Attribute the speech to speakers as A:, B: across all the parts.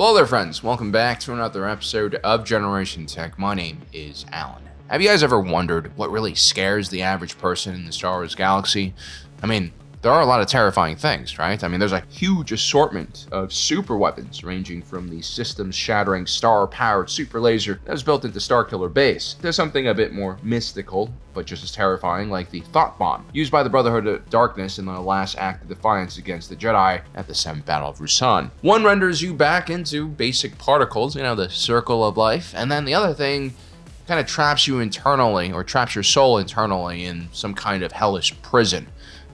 A: Hello there, friends. Welcome back to another episode of Generation Tech. My name is Alan. Have you guys ever wondered what really scares the average person in the Star Wars galaxy? I mean, there are a lot of terrifying things, right? I mean, there's a huge assortment of super weapons, ranging from the systems-shattering star-powered super laser that was built into Starkiller Base. There's something a bit more mystical, but just as terrifying, like the Thought Bomb, used by the Brotherhood of Darkness in the last act of defiance against the Jedi at the 7th Battle of Ruusan. One renders you back into basic particles, the circle of life, and then the other thing kind of traps you internally, or traps your soul internally in some kind of hellish prison.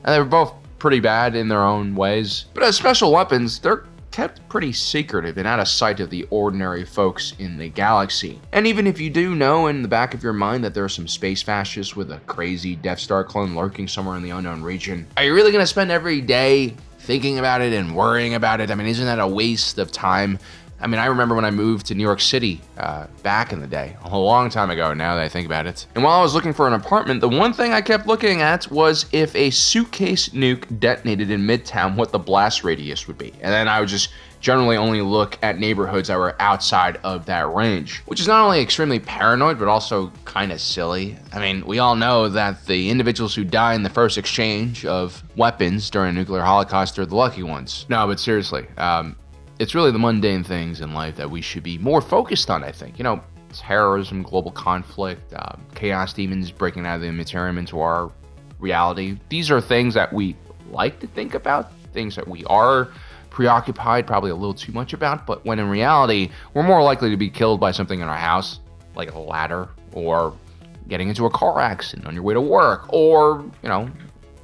A: And they were both pretty bad in their own ways. But as special weapons, they're kept pretty secretive and out of sight of the ordinary folks in the galaxy. And even if you do know in the back of your mind that there are some space fascists with a crazy Death Star clone lurking somewhere in the unknown region, are you really going to spend every day thinking about it and worrying about it? I mean, isn't that a waste of time? I mean, I remember when I moved to New York City back in the day, a long time ago now that I think about it. And while I was looking for an apartment, the one thing I kept looking at was if a suitcase nuke detonated in Midtown, what the blast radius would be. And then I would just generally only look at neighborhoods that were outside of that range, which is not only extremely paranoid, but also kind of silly. I mean, we all know that the individuals who die in the first exchange of weapons during a nuclear holocaust are the lucky ones. No, but seriously, it's really the mundane things in life that we should be more focused on, I think. Terrorism, global conflict, chaos demons breaking out of the materium into our reality. These are things that we like to think about, things that we are preoccupied probably a little too much about, but when in reality, we're more likely to be killed by something in our house, like a ladder, or getting into a car accident on your way to work, or,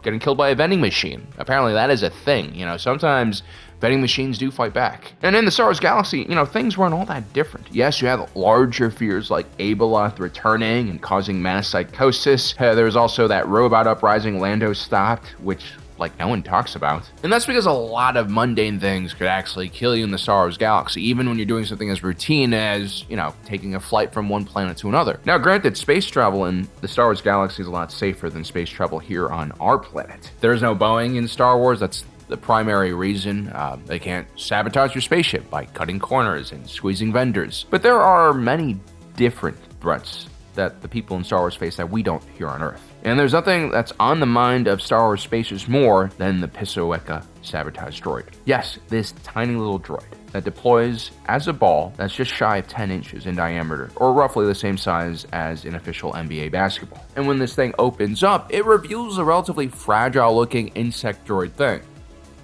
A: getting killed by a vending machine. Apparently that is a thing. Sometimes vending machines do fight back. And in the Star Wars galaxy, things weren't all that different. Yes, you had larger fears like Abeloth returning and causing mass psychosis. There was also that robot uprising Lando stopped, which no one talks about. And that's because a lot of mundane things could actually kill you in the Star Wars galaxy, even when you're doing something as routine as, taking a flight from one planet to another. Now, granted, space travel in the Star Wars galaxy is a lot safer than space travel here on our planet. There's no Boeing in Star Wars. That's the primary reason. They can't sabotage your spaceship by cutting corners and squeezing vendors. But there are many different threats that the people in Star Wars face that we don't here on Earth. And there's nothing that's on the mind of Star Wars spacers more than the Pistoeka Sabotage Droid. Yes, this tiny little droid that deploys as a ball that's just shy of 10 inches in diameter, or roughly the same size as an official NBA basketball. And when this thing opens up, it reveals a relatively fragile-looking insect droid thing.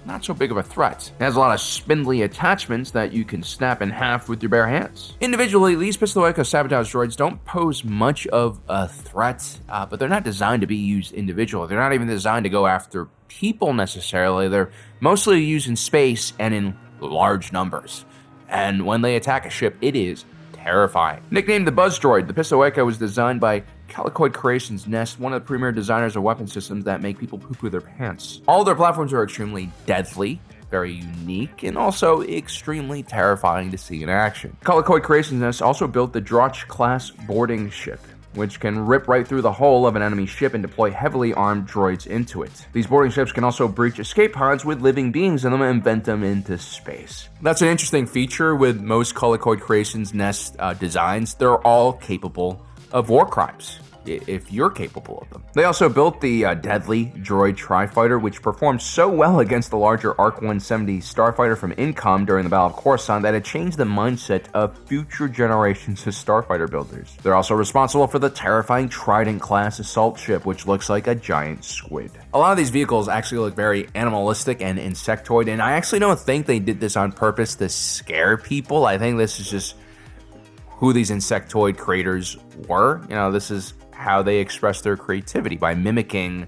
A: Not so big of a threat. It has a lot of spindly attachments that you can snap in half with your bare hands. Individually, these Pistoeka Sabotage Droids don't pose much of a threat, but they're not designed to be used individually. They're not even designed to go after people necessarily. They're mostly used in space and in large numbers. And when they attack a ship, it is terrifying. Nicknamed the Buzz Droid, the Pistoeka was designed by Calicoid Creations Nest, one of the premier designers of weapon systems that make people poo-poo their pants. All of their platforms are extremely deadly, very unique, and also extremely terrifying to see in action. Calicoid Creations Nest also built the Droch-class boarding ship, which can rip right through the hull of an enemy ship and deploy heavily armed droids into it. These boarding ships can also breach escape pods with living beings in them and vent them into space. That's an interesting feature with most Calicoid Creations Nest designs. They're all capable of war crimes, if you're capable of them. They also built the deadly droid Tri-Fighter, which performed so well against the larger ARC-170 starfighter from Incom during the Battle of Coruscant that it changed the mindset of future generations of starfighter builders. They're also responsible for the terrifying Trident-class assault ship, which looks like a giant squid. A lot of these vehicles actually look very animalistic and insectoid, and I actually don't think they did this on purpose to scare people. I think this is just who these insectoid creators were. This is how they express their creativity, by mimicking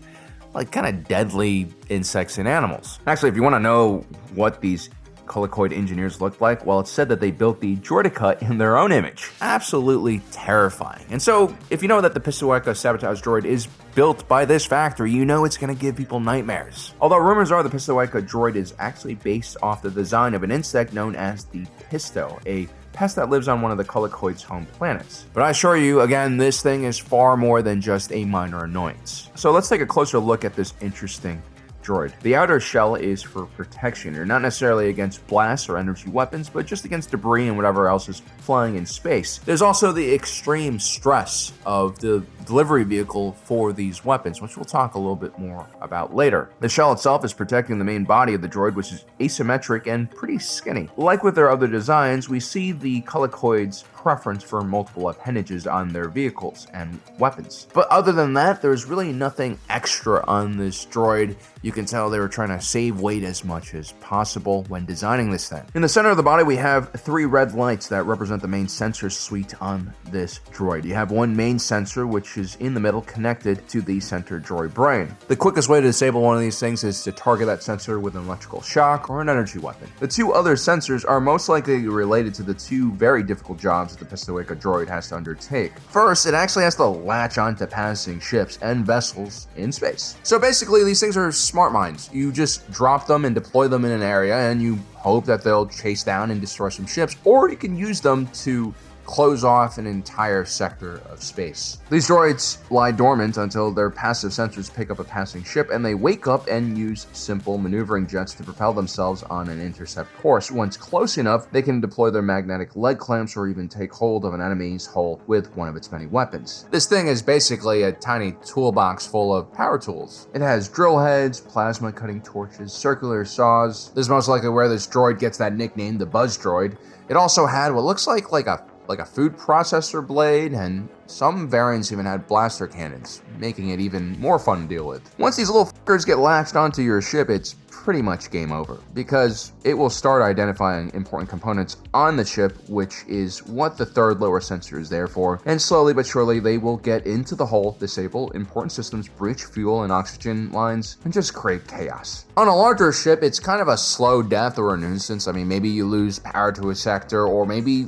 A: kind of deadly insects and animals. Actually, if you want to know what these Calicoid engineers looked like, well, it's said that they built the Droideka in their own image. Absolutely terrifying. And so, if you know that the Pistoeka Sabotage Droid is built by this factory, you know it's going to give people nightmares. Although rumors are the Pistoeka Droid is actually based off the design of an insect known as the Pisto, a pest that lives on one of the Calicoid's home planets. But I assure you, again, this thing is far more than just a minor annoyance. So let's take a closer look at this interesting droid. The outer shell is for protection. You're not necessarily against blasts or energy weapons, but just against debris and whatever else is flying in space. There's also the extreme stress of the delivery vehicle for these weapons, which we'll talk a little bit more about later. The shell itself is protecting the main body of the droid, which is asymmetric and pretty skinny. Like with their other designs, we see the Colicoid's preference for multiple appendages on their vehicles and weapons. But other than that, there's really nothing extra on this droid. You can tell they were trying to save weight as much as possible when designing this thing. In the center of the body, we have 3 red lights that represent the main sensor suite on this droid. You have one main sensor, which is in the middle, connected to the center droid brain. The quickest way to disable one of these things is to target that sensor with an electrical shock or an energy weapon. The 2 other sensors are most likely related to the 2 very difficult jobs that the Pistoeka droid has to undertake. First, it actually has to latch onto passing ships and vessels in space. So basically, these things are smart mines. You just drop them and deploy them in an area, and you hope that they'll chase down and destroy some ships, or you can use them to close off an entire sector of space. These droids lie dormant until their passive sensors pick up a passing ship, and they wake up and use simple maneuvering jets to propel themselves on an intercept course. Once close enough, they can deploy their magnetic leg clamps or even take hold of an enemy's hull with one of its many weapons. This thing is basically a tiny toolbox full of power tools. It has drill heads, plasma cutting torches, circular saws. This is most likely where this droid gets that nickname, the Buzz Droid. It also had what looks like a food processor blade, and some variants even had blaster cannons, making it even more fun to deal with. Once these little fuckers get latched onto your ship, it's pretty much game over, because it will start identifying important components on the ship, which is what the 3rd lower sensor is there for, and slowly but surely they will get into the hull, disable important systems, breach fuel and oxygen lines, and just create chaos. On a larger ship, it's kind of a slow death or a nuisance. I mean, maybe you lose power to a sector, or maybe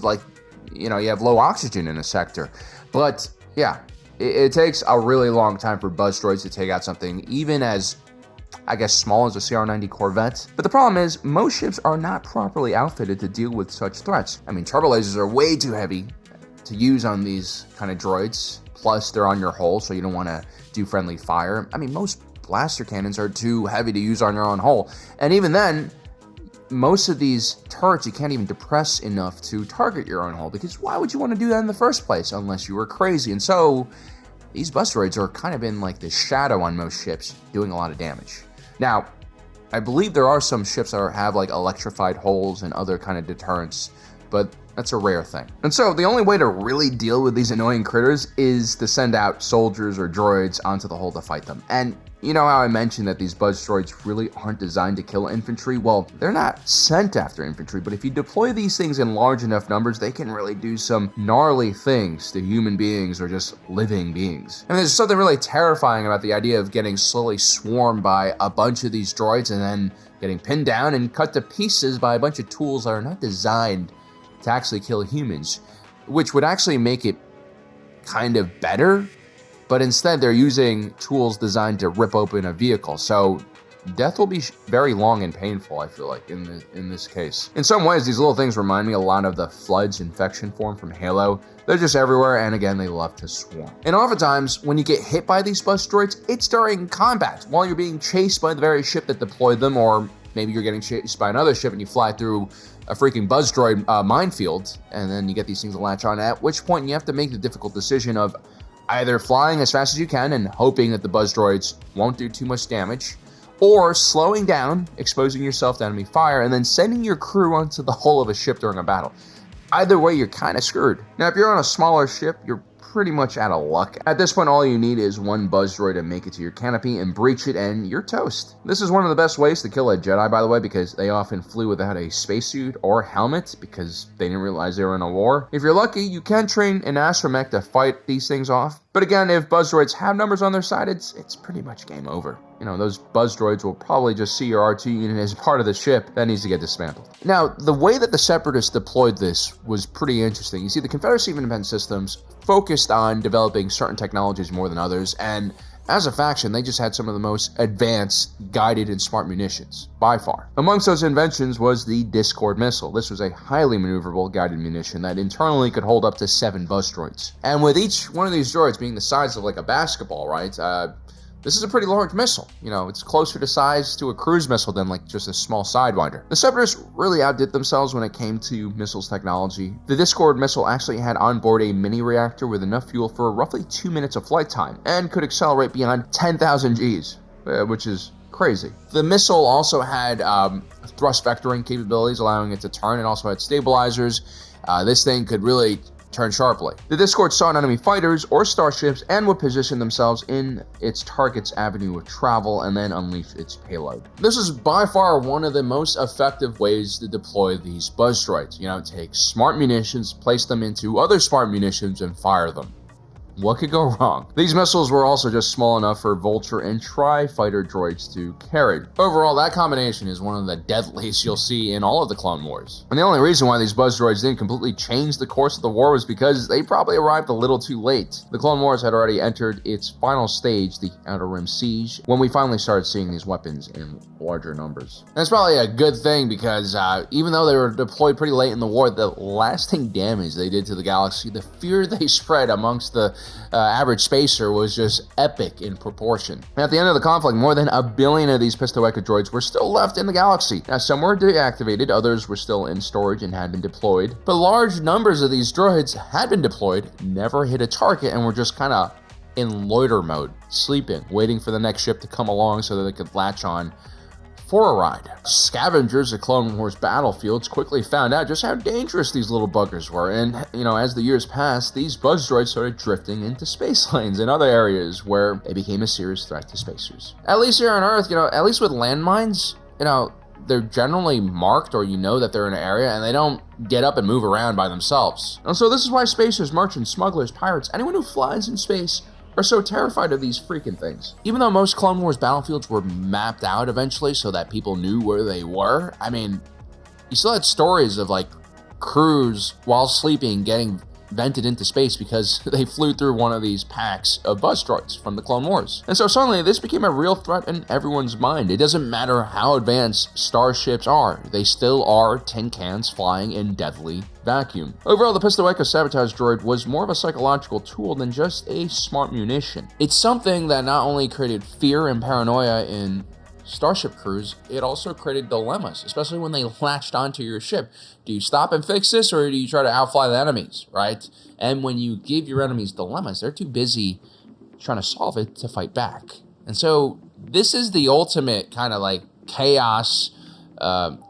A: you have low oxygen in a sector. But yeah, it takes a really long time for buzz droids to take out something even as, I guess, small as a CR-90 Corvette. But the problem is, most ships are not properly outfitted to deal with such threats. I mean, turbo lasers are way too heavy to use on these kind of droids. Plus, they're on your hull, so you don't want to do friendly fire. I mean, most blaster cannons are too heavy to use on your own hull. And even then, most of these turrets you can't even depress enough to target your own hull, because why would you want to do that in the first place unless you were crazy? And so these bus droids are kind of in like the shadow on most ships, doing a lot of damage. Now, I believe there are some ships that have like electrified hulls and other kind of deterrents, but that's a rare thing. And so the only way to really deal with these annoying critters is to send out soldiers or droids onto the hull to fight them. And you know how I mentioned that these buzz droids really aren't designed to kill infantry? Well, they're not sent after infantry, but if you deploy these things in large enough numbers, they can really do some gnarly things to human beings or just living beings. And there's something really terrifying about the idea of getting slowly swarmed by a bunch of these droids and then getting pinned down and cut to pieces by a bunch of tools that are not designed to actually kill humans, which would actually make it kind of better. But instead, they're using tools designed to rip open a vehicle. So death will be very long and painful, I feel like, in this case. In some ways, these little things remind me a lot of the Flood's infection form from Halo. They're just everywhere, and again, they love to swarm. And oftentimes, when you get hit by these bus droids, it's during combat, while you're being chased by the very ship that deployed them, or maybe you're getting chased by another ship and you fly through a freaking buzz droid minefield, and then you get these things to latch on, at which point you have to make the difficult decision of either flying as fast as you can and hoping that the buzz droids won't do too much damage, or slowing down, exposing yourself to enemy fire, and then sending your crew onto the hull of a ship during a battle. Either way, you're kind of screwed. Now, if you're on a smaller ship, you're pretty much out of luck. At this point, all you need is one buzz droid to make it to your canopy and breach it, and you're toast. This is one of the best ways to kill a Jedi, by the way, because they often flew without a spacesuit or helmet because they didn't realize they were in a war. If you're lucky, you can train an astromech to fight these things off. But again, if buzz droids have numbers on their side, it's pretty much game over. You know, those buzz droids will probably just see your R2 unit as part of the ship that needs to get dismantled. Now, the way that the Separatists deployed this was pretty interesting. You see, the Confederacy of Independent Systems focused on developing certain technologies more than others, and as a faction, they just had some of the most advanced, guided, and smart munitions, by far. Amongst those inventions was the Discord missile. This was a highly maneuverable guided munition that internally could hold up to 7 buzz droids. And with each one of these droids being the size of like a basketball, right? This is a pretty large missile. You know, it's closer to size to a cruise missile than like just a small Sidewinder. The Separatists really outdid themselves when it came to missiles technology. The Discord missile actually had on board a mini reactor with enough fuel for roughly 2 minutes of flight time and could accelerate beyond 10,000 Gs, which is crazy. The missile also had thrust vectoring capabilities, allowing it to turn. It also had stabilizers. This thing could really turn sharply. The Discord saw enemy fighters or starships and would position themselves in its target's avenue of travel and then unleash its payload. This is by far one of the most effective ways to deploy these buzz droids. You know, take smart munitions, place them into other smart munitions, and fire them. What could go wrong? These missiles were also just small enough for Vulture and Tri-Fighter droids to carry. Overall, that combination is one of the deadliest you'll see in all of the Clone Wars. And the only reason why these buzz droids didn't completely change the course of the war was because they probably arrived a little too late. The Clone Wars had already entered its final stage, the Outer Rim Siege, when we finally started seeing these weapons in larger numbers. And it's probably a good thing because even though they were deployed pretty late in the war, the lasting damage they did to the galaxy, the fear they spread amongst the average spacer was just epic in proportion. At the end of the conflict, more than 1 billion of these Pistoeka droids were still left in the galaxy. Now, some were deactivated, others were still in storage and had been deployed, but large numbers of these droids had been deployed, never hit a target, and were just kind of in loiter mode, sleeping, waiting for the next ship to come along so that they could latch on for a ride. Scavengers at Clone Wars battlefields quickly found out just how dangerous these little buggers were, and, you know, as the years passed, these buzz droids started drifting into space lanes and other areas where they became a serious threat to spacers. At least here on Earth, you know, at least with landmines, you know, they're generally marked, or you know that they're in an area, and they don't get up and move around by themselves. And so this is why spacers, merchants, smugglers, pirates, anyone who flies in space are so terrified of these freaking things. Even though most Clone Wars battlefields were mapped out eventually so that people knew where they were, I mean, you still had stories of like crews while sleeping getting vented into space because they flew through one of these packs of buzz droids from the Clone Wars. And so suddenly this became a real threat in everyone's mind. It doesn't matter how advanced starships are, they still are tin cans flying in deadly vacuum. Overall, the Pistoeka Sabotage Droid was more of a psychological tool than just a smart munition. It's something that not only created fear and paranoia in starship crews, it also created dilemmas, especially when they latched onto your ship. Do you stop and fix this, or do you try to outfly the enemies, right? And when you give your enemies dilemmas, they're too busy trying to solve it to fight back. And so this is the ultimate kind of like chaos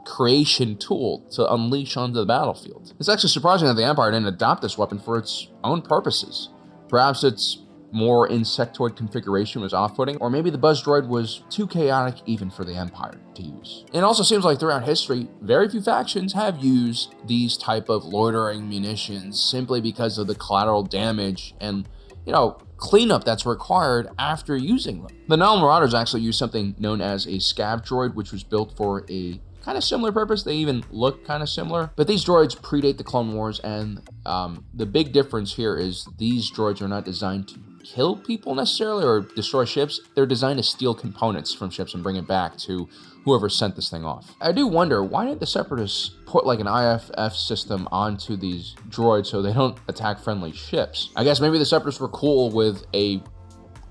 A: creation tool to unleash onto the battlefield. It's actually surprising that the Empire didn't adopt this weapon for its own purposes. Perhaps its more insectoid configuration was off-putting, or maybe the buzz droid was too chaotic even for the Empire to use. It also seems like throughout history, very few factions have used these type of loitering munitions simply because of the collateral damage and, you know, cleanup that's required after using them. The Nile Marauders actually used something known as a scav droid, which was built for a kind of similar purpose. They even look kind of similar, but these droids predate the Clone Wars, and the big difference here is these droids are not designed to kill people necessarily or destroy ships. They're designed to steal components from ships and bring it back to whoever sent this thing off. I do wonder, why did the Separatists put like an IFF system onto these droids so they don't attack friendly ships? I guess maybe the Separatists were cool with a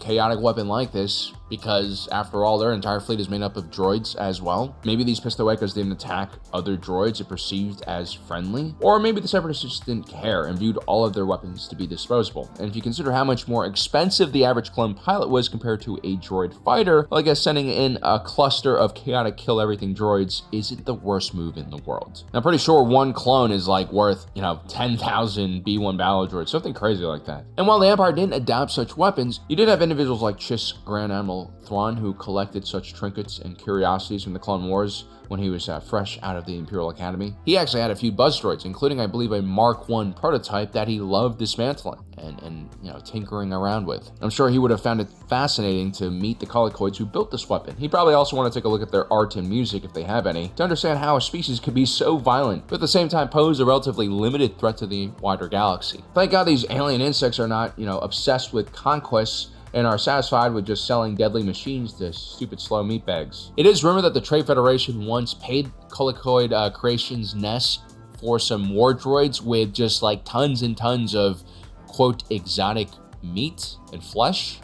A: chaotic weapon like this because, after all, their entire fleet is made up of droids as well. Maybe these Pistoekas didn't attack other droids it perceived as friendly, or maybe the Separatists just didn't care and viewed all of their weapons to be disposable. And if you consider how much more expensive the average clone pilot was compared to a droid fighter, well, I guess sending in a cluster of chaotic kill-everything droids isn't the worst move in the world. I'm pretty sure one clone is like worth, 10,000 B1 battle droids, something crazy like that. And while the Empire didn't adopt such weapons, you did have individuals like Chiss Grand Admiral Thrawn, who collected such trinkets and curiosities from the Clone Wars when he was fresh out of the Imperial Academy. He actually had a few buzz droids, including, I believe, a Mark I prototype that he loved dismantling and tinkering around with. I'm sure he would have found it fascinating to meet the Colicoids who built this weapon. He'd probably also want to take a look at their art and music, if they have any, to understand how a species could be so violent, but at the same time pose a relatively limited threat to the wider galaxy. Thank God these alien insects are not, obsessed with conquests and are satisfied with just selling deadly machines to stupid slow meatbags. It is rumored that the Trade Federation once paid Colicoid Creations Ness for some war droids with just like tons and tons of, quote, exotic meat and flesh.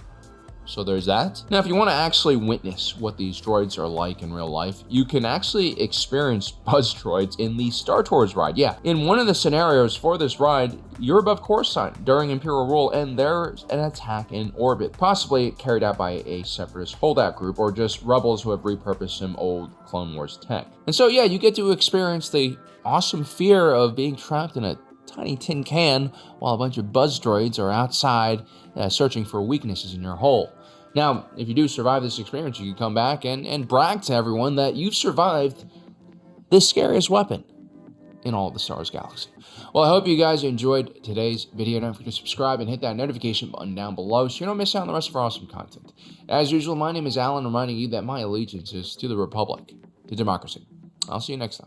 A: So there's that. Now, if you want to actually witness what these droids are like in real life, you can actually experience buzz droids in the Star Tours ride. Yeah, in one of the scenarios for this ride, you're above Coruscant during Imperial rule, and there's an attack in orbit, possibly carried out by a separatist holdout group, or just rebels who have repurposed some old Clone Wars tech. And so, yeah, you get to experience the awesome fear of being trapped in a tiny tin can while a bunch of buzz droids are outside searching for weaknesses in your hull. Now, if you do survive this experience, you can come back and brag to everyone that you've survived the scariest weapon in all of the Star Wars galaxy. Well, I hope you guys enjoyed today's video. Don't forget to subscribe and hit that notification button down below so you don't miss out on the rest of our awesome content. As usual, my name is Alan, reminding you that my allegiance is to the Republic, to democracy. I'll see you next time.